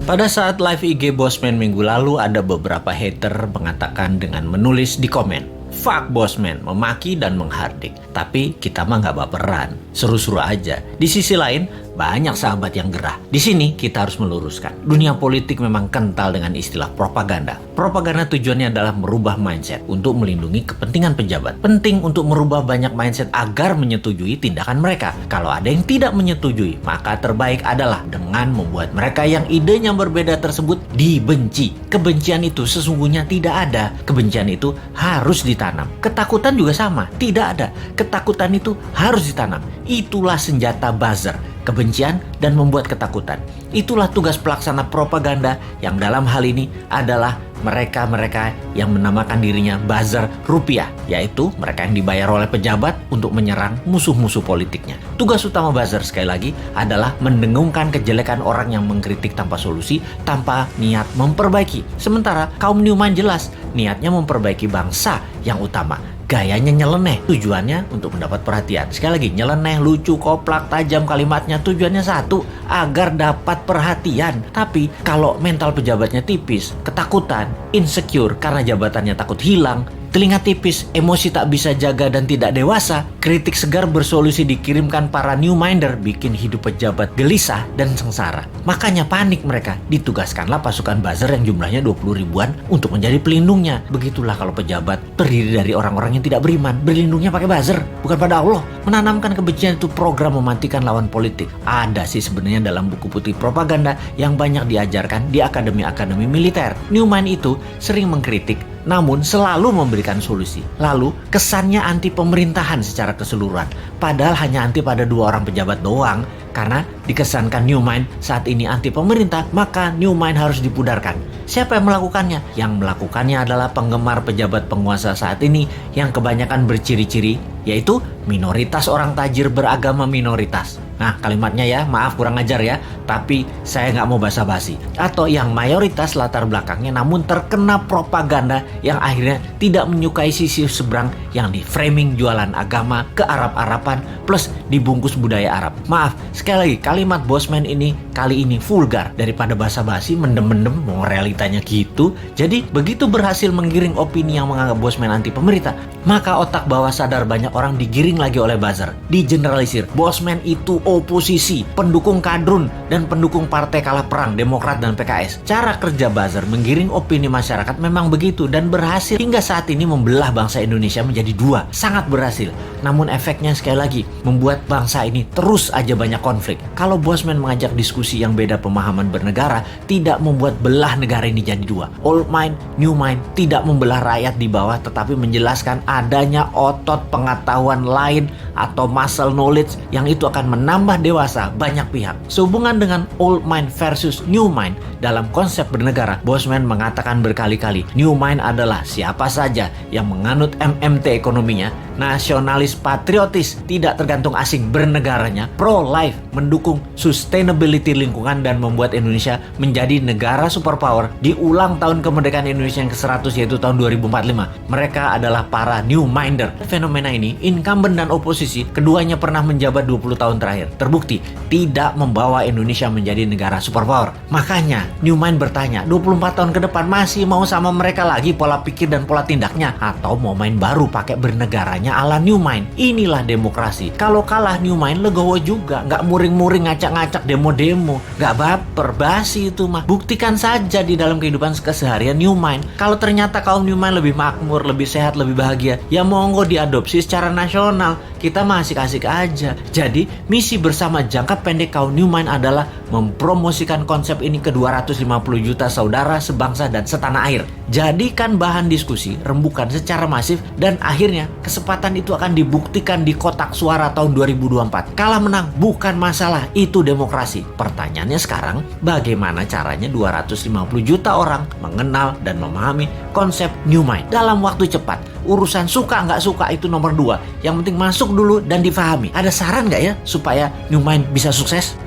Pada saat live IG Bosman minggu lalu, ada beberapa hater mengatakan dengan menulis di komen, "Fuck Bosman," memaki dan menghardik. Tapi kita mah nggak baperan, seru-seru aja. Di sisi lain, banyak sahabat yang gerah. Di sini kita harus meluruskan. Dunia politik memang kental dengan istilah propaganda. Propaganda tujuannya adalah merubah mindset untuk melindungi kepentingan pejabat. Penting untuk merubah banyak mindset agar menyetujui tindakan mereka. Kalau ada yang tidak menyetujui, maka terbaik adalah dengan membuat mereka yang idenya berbeda tersebut dibenci. Kebencian itu sesungguhnya tidak ada. Kebencian itu harus ditanam. Ketakutan juga sama, tidak ada. Ketakutan itu harus ditanam. Itulah senjata buzzer. Kebencian dan membuat ketakutan. Itulah tugas pelaksana propaganda yang dalam hal ini adalah mereka-mereka yang menamakan dirinya buzzer rupiah, yaitu mereka yang dibayar oleh pejabat untuk menyerang musuh-musuh politiknya. Tugas utama buzzer sekali lagi adalah mendengungkan kejelekan orang yang mengkritik tanpa solusi, tanpa niat memperbaiki. Sementara kaum Newman jelas niatnya memperbaiki bangsa yang utama. Gayanya nyeleneh, tujuannya untuk mendapat perhatian. Sekali lagi, nyeleneh, lucu, koplak, tajam kalimatnya, tujuannya satu, agar dapat perhatian. Tapi kalau mental pejabatnya tipis, ketakutan, insecure karena jabatannya takut hilang, telinga tipis, emosi tak bisa jaga dan tidak dewasa, kritik segar bersolusi dikirimkan para new minder, bikin hidup pejabat gelisah dan sengsara. Makanya panik mereka, ditugaskanlah pasukan buzzer yang jumlahnya 20 ribuan untuk menjadi pelindungnya. Begitulah kalau pejabat terdiri dari orang-orang yang tidak beriman, berlindungnya pakai buzzer, bukan pada Allah. Menanamkan kebencian itu program mematikan lawan politik. Ada sih sebenarnya dalam buku putih propaganda yang banyak diajarkan di akademi-akademi militer. Newman itu sering mengkritik, namun selalu memberikan solusi. Lalu kesannya anti pemerintahan secara keseluruhan. Padahal hanya anti pada 2 orang pejabat doang. Karena dikesankan Newman saat ini anti pemerintah, maka Newman harus dipudarkan. Siapa yang melakukannya? Yang melakukannya adalah penggemar pejabat penguasa saat ini yang kebanyakan berciri-ciri, yaitu minoritas orang tajir beragama minoritas. Nah, kalimatnya ya, maaf kurang ajar ya, tapi saya nggak mau basa-basi. Atau yang mayoritas latar belakangnya namun terkena propaganda yang akhirnya tidak menyukai sisi seberang yang di-framing jualan agama ke Arab-Araban plus dibungkus budaya Arab. Maaf, sekali lagi kalimat Bosman ini kali ini vulgar. Daripada basa-basi, mendem-mendem, mau realitanya gitu. Jadi begitu berhasil menggiring opini yang menganggap Bosman anti pemerintah, maka otak bawah sadar banyak orang digiring lagi oleh buzzer. Digeneralisir, Bosman itu oposisi, pendukung kadrun, dan pendukung partai kalah perang, Demokrat dan PKS. Cara kerja buzzer menggiring opini masyarakat memang begitu dan berhasil hingga saat ini membelah bangsa Indonesia menjadi 2. Sangat berhasil. Namun efeknya sekali lagi membuat bangsa ini terus aja banyak konflik. Kalau Bosman mengajak diskusi yang beda pemahaman bernegara, tidak membuat belah negara ini jadi 2. Old mind, new mind, tidak membelah rakyat di bawah, tetapi menjelaskan adanya otot pengetahuan lain atau muscle knowledge yang itu akan menambah dewasa banyak pihak. Sehubungan dengan old mind versus new mind dalam konsep bernegara, Bosman mengatakan berkali-kali, new mind adalah siapa saja yang menganut MMT ekonominya, nasionalis patriotis, tidak tergantung asing bernegaranya, pro-life, mendukung sustainability lingkungan dan membuat Indonesia menjadi negara superpower di ulang tahun kemerdekaan Indonesia yang ke-100 yaitu tahun 2045. Mereka adalah para new minder. Fenomena ini, incumbent dan oposisi, keduanya pernah menjabat 20 tahun terakhir. Terbukti tidak membawa Indonesia menjadi negara superpower. Makanya new mind bertanya, 24 tahun ke depan masih mau sama mereka lagi pola pikir dan pola tindaknya, atau mau main baru pakai bernegaranya ala new mind? Inilah demokrasi. Kalau kalah new mind legowo juga, nggak muring-muring ngacak-ngacak demo-demo, nggak baper, basi itu mah. Buktikan saja di dalam kehidupan keseharian new mind. Kalau ternyata kaum new mind lebih makmur, lebih sehat, lebih bahagia, ya monggo diadopsi secara nasional. Kita mah asik-asik aja. Jadi misi bersama jangka pendek kaum new mind adalah mempromosikan konsep ini ke 250 juta saudara sebangsa dan setanah air. Jadikan bahan diskusi, rembukan secara masif, dan akhirnya kesempatan itu akan dibuktikan di kotak suara tahun 2024. Kalah menang bukan masalah, itu demokrasi. Pertanyaannya sekarang, bagaimana caranya 250 juta orang mengenal dan memahami konsep new mind dalam waktu cepat? Urusan suka nggak suka itu nomor 2. Yang penting masuk dulu dan difahami. Ada saran nggak ya supaya new mind bisa sukses?